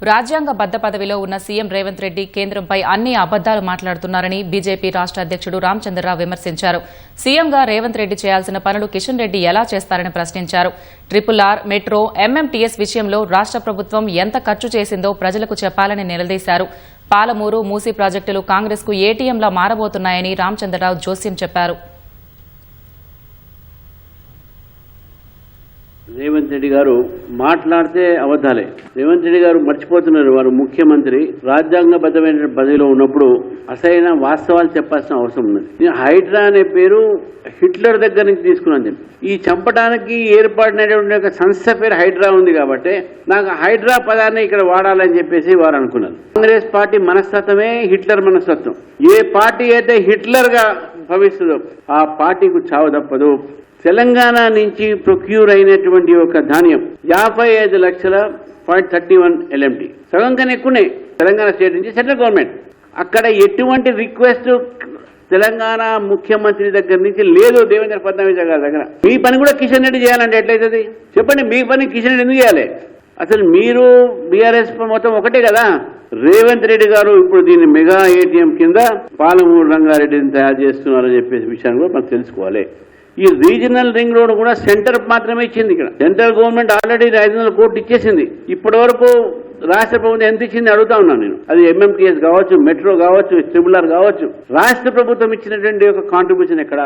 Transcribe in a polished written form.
రాజ్యాంగబద్ద పదవిలో ఉన్న సీఎం రేవంత్ రెడ్డి కేంద్రంపై అన్ని అబద్దాలు మాట్లాడుతున్నారని బీజేపీ రాష్ట్ర అధ్యక్షుడు రామచంద్రరావు విమర్శించారు. సీఎంగా రేవంత్ రెడ్డి చేయాల్సిన పనులు కిషన్ రెడ్డి ఎలా చేస్తారని ప్రశ్నించారు. RRR, మెట్రో, MMTS విషయంలో రాష్ట్ర ప్రభుత్వం ఎంత ఖర్చు చేసిందో ప్రజలకు చెప్పాలని నిలదీశారు. పాలమూరు, మూసీ ప్రాజెక్టులు కాంగ్రెస్ కు ఏటీఎంలా మారబోతున్నాయని రామచంద్రరావు జోస్యం చెప్పారు. రేవంత్ రెడ్డి గారు మాట్లాడితే అబద్ధాలే. రేవంత్ రెడ్డి గారు మర్చిపోతున్నారు, వారు ముఖ్యమంత్రి రాజ్యాంగబద్ధమైన పదవిలో ఉన్నప్పుడు అసలైన వాస్తవాలు చెప్పాల్సిన అవసరం ఉన్నది. నేను హైడ్రా అనే పేరు హిట్లర్ దగ్గర నుంచి తీసుకున్నాను. చెప్పి ఈ చంపడానికి ఏర్పడినటువంటి ఒక సంస్థ పేరు హైడ్రా ఉంది కాబట్టి నాకు హైడ్రా పదాన్ని ఇక్కడ వాడాలని చెప్పేసి వారు అనుకున్నారు. కాంగ్రెస్ పార్టీ మనస్తత్వమే హిట్లర్ మనస్తత్వం. ఏ పార్టీ అయితే హిట్లర్ గా భవిస్తుందో ఆ పార్టీకి చావు తప్పదు. తెలంగాణ నుంచి ప్రొక్యూర్ అయినటువంటి ఒక ధాన్యం 55,31 LMT సగం కన్నా ఎక్కువనే తెలంగాణ స్టేట్ నుంచి సెంట్రల్ గవర్నమెంట్. అక్కడ ఎటువంటి రిక్వెస్ట్ తెలంగాణ ముఖ్యమంత్రి దగ్గర నుంచి లేదు దేవేంద్ర ఫడ్నవీస్ గారి దగ్గర. మీ పని కూడా కిషన్ రెడ్డి చేయాలంటే ఎట్లయితుంది చెప్పండి? మీ పని కిషన్ రెడ్డి ఎందుకు చేయాలి? అసలు మీరు బీఆర్ఎస్ మొత్తం ఒకటే కదా. రేవంత్ రెడ్డి గారు ఇప్పుడు దీన్ని మెగా ఏటీఎం కింద పాలమూరు రంగారెడ్డిని తయారు చేస్తున్నారని చెప్పేసి విషయాన్ని కూడా మనం తెలుసుకోవాలి. ఈ రీజనల్ రింగ్ రోడ్ కూడా సెంటర్ మాత్రమే ఇచ్చింది. ఇక్కడ సెంట్రల్ గవర్నమెంట్ ఆల్రెడీ 500 కోట్లు ఇచ్చేసింది. ఇప్పటి వరకు రాష్ట్ర ప్రభుత్వం ఎంత ఇచ్చింది అడుగుతా ఉన్నాను నేను. అది MMTS కావచ్చు, మెట్రో కావచ్చు, RRR కావచ్చు, రాష్ట్ర ప్రభుత్వం ఇచ్చినటువంటి ఒక కాంట్రిబ్యూషన్ ఎక్కడ?